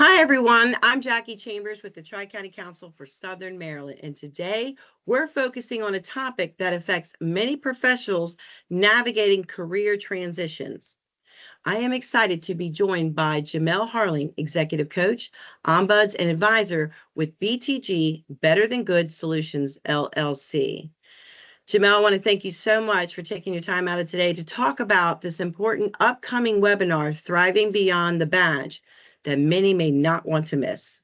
Hi, everyone. I'm Jackie Chambers with the Tri-County Council for Southern Maryland, and today we're focusing on a topic that affects many professionals navigating career transitions. I am excited to be joined by Jamel Harling, Executive Coach, Ombuds, and Advisor with BTG Better Than Good Solutions, LLC. Jamel, I want to thank you so much for taking your time out of today to talk about this important upcoming webinar, Thriving Beyond the Badge, that many may not want to miss.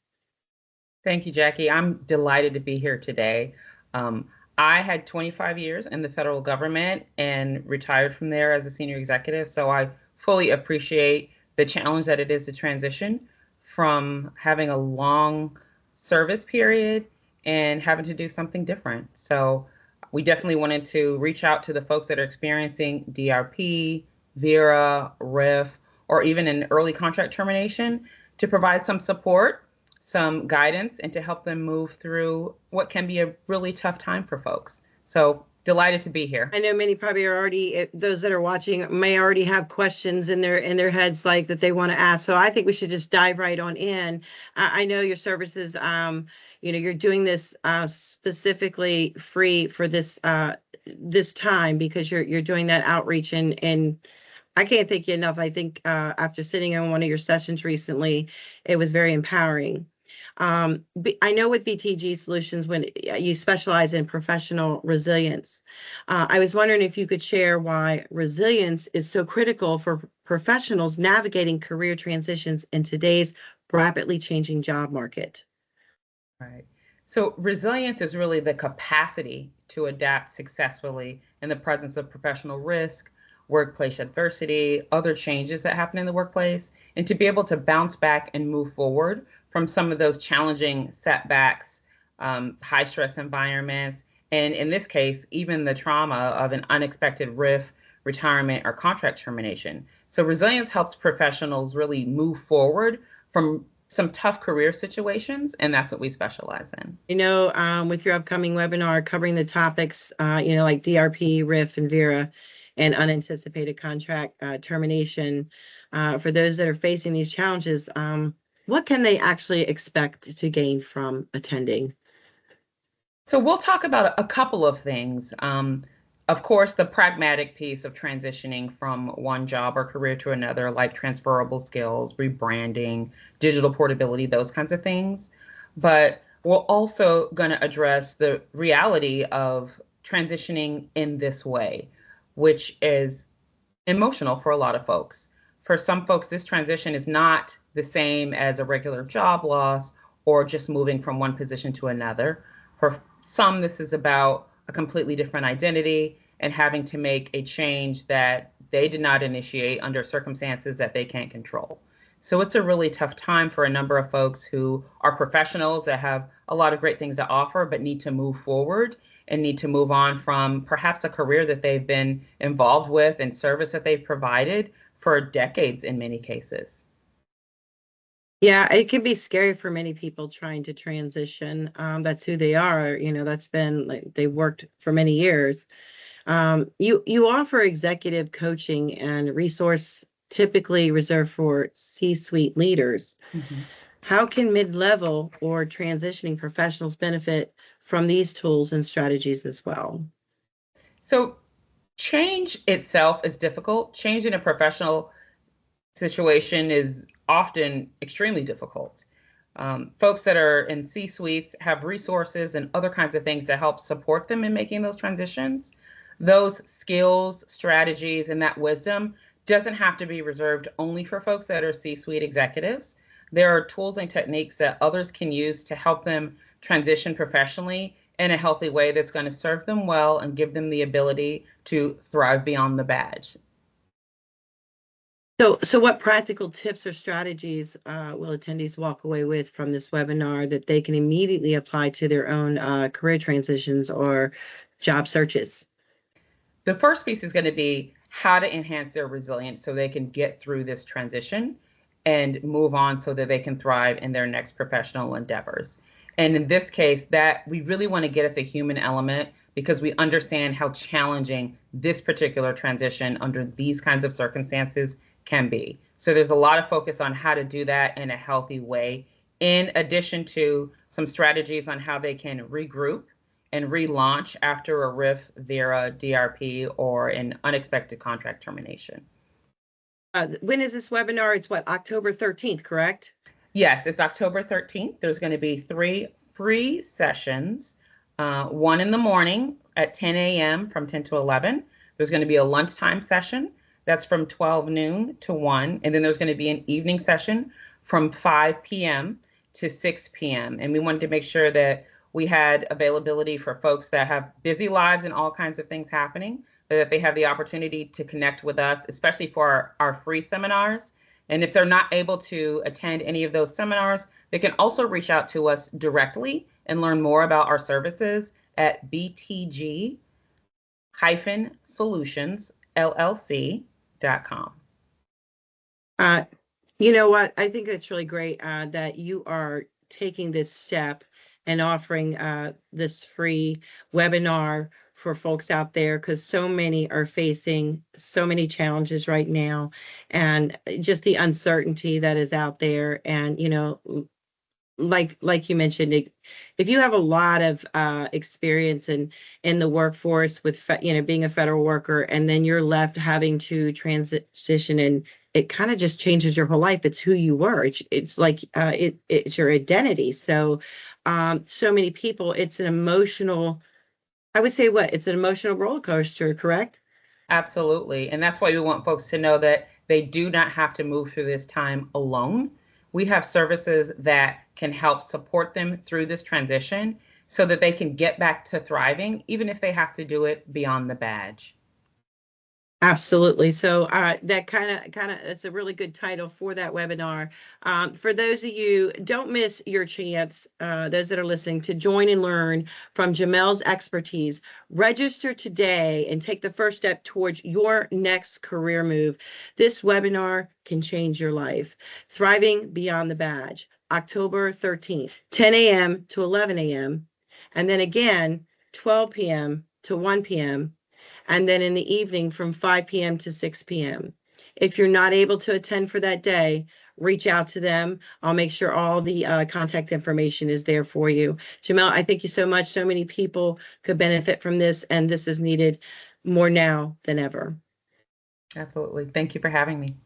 Thank you, Jackie. I'm delighted to be here today. I had 25 years in the federal government and retired from there as a senior executive, so I fully appreciate the challenge that it is to transition from having a long service period and having to do something different. So we definitely wanted to reach out to the folks that are experiencing DRP, VERA, RIF, or even an early contract termination to provide some support, some guidance, and to help them move through what can be a really tough time for folks. So delighted to be here. I know many probably are already, those that are watching may already have questions in their heads like that they want to ask. So I think we should just dive right on in. I know your services, you're doing this specifically free for this this time because you're doing that outreach and I can't thank you enough. I think after sitting on one of your sessions recently, it was very empowering. I know with BTG Solutions, when you specialize in professional resilience, I was wondering if you could share why resilience is so critical for professionals navigating career transitions in today's rapidly changing job market. Right. So resilience is really the capacity to adapt successfully in the presence of professional risk, workplace adversity, other changes that happen in the workplace, and to be able to bounce back and move forward from some of those challenging setbacks, high stress environments, and in this case, even the trauma of an unexpected RIF, retirement, or contract termination. So resilience helps professionals really move forward from some tough career situations, and that's what we specialize in. With your upcoming webinar covering the topics, like DRP, RIF, and VERA, and unanticipated contract termination, for those that are facing these challenges, what can they actually expect to gain from attending? So we'll talk about a couple of things. Of course, the pragmatic piece of transitioning from one job or career to another, like transferable skills, rebranding, digital portability, those kinds of things. But we're also going to address the reality of transitioning in this way, which is emotional for a lot of folks. For some folks, this transition is not the same as a regular job loss or just moving from one position to another. For some, this is about a completely different identity and having to make a change that they did not initiate under circumstances that they can't control. So it's a really tough time for a number of folks who are professionals that have a lot of great things to offer, but need to move forward and need to move on from perhaps a career that they've been involved with and service that they've provided for decades in many cases. Yeah, it can be scary for many people trying to transition. That's who they are. That's been like they worked for many years. You offer executive coaching and resource typically reserved for C-suite leaders. Mm-hmm. How can mid-level or transitioning professionals benefit from these tools and strategies as well? So change itself is difficult. Change in a professional situation is often extremely difficult. Folks that are in C-suites have resources and other kinds of things to help support them in making those transitions. Those skills, strategies, and that wisdom doesn't have to be reserved only for folks that are C-suite executives. There are tools and techniques that others can use to help them transition professionally in a healthy way that's going to serve them well and give them the ability to thrive beyond the badge. So what practical tips or strategies will attendees walk away with from this webinar that they can immediately apply to their own career transitions or job searches? The first piece is going to be how to enhance their resilience so they can get through this transition and move on so that they can thrive in their next professional endeavors. And in this case, that we really want to get at the human element because we understand how challenging this particular transition under these kinds of circumstances can be. So there's a lot of focus on how to do that in a healthy way, in addition to some strategies on how they can regroup and relaunch after a RIF, VERA, DRP, or an unexpected contract termination. When is this webinar? It's what, October 13th, correct? Yes, it's October 13th. There's going to be 3 free sessions, one in the morning at 10 a.m. from 10 to 11. There's going to be a lunchtime session that's from 12 noon to 1. And then there's going to be an evening session from 5 p.m. to 6 p.m. And we wanted to make sure that we had availability for folks that have busy lives and all kinds of things happening, that they have the opportunity to connect with us, especially for our free seminars. And if they're not able to attend any of those seminars, they can also reach out to us directly and learn more about our services at BTG Solutions, LLC.com. You know what? I think it's really great that you are taking this step and offering this free webinar for folks out there, because so many are facing so many challenges right now, and just the uncertainty that is out there. And, you know, like you mentioned, if you have a lot of experience in the workforce with being a federal worker, and then you're left having to transition, and it kind of just changes your whole life. It's who you were. It's like it's your identity. So so many people, it's an emotional, I would say, it's an emotional roller coaster, correct? Absolutely. And that's why we want folks to know that they do not have to move through this time alone. We have services that can help support them through this transition so that they can get back to thriving, even if they have to do it beyond the badge. Absolutely. So that kind of, it's a really good title for that webinar. For those of you, don't miss your chance, those that are listening, to join and learn from Jamel's expertise. Register today and take the first step towards your next career move. This webinar can change your life. Thriving Beyond the Badge, October 13th, 10 a.m. to 11 a.m. And then again, 12 p.m. to 1 p.m. and then in the evening from 5 p.m. to 6 p.m. If you're not able to attend for that day, reach out to them. I'll make sure all the contact information is there for you. Jamel, I thank you so much. So many people could benefit from this, and this is needed more now than ever. Absolutely. Thank you for having me.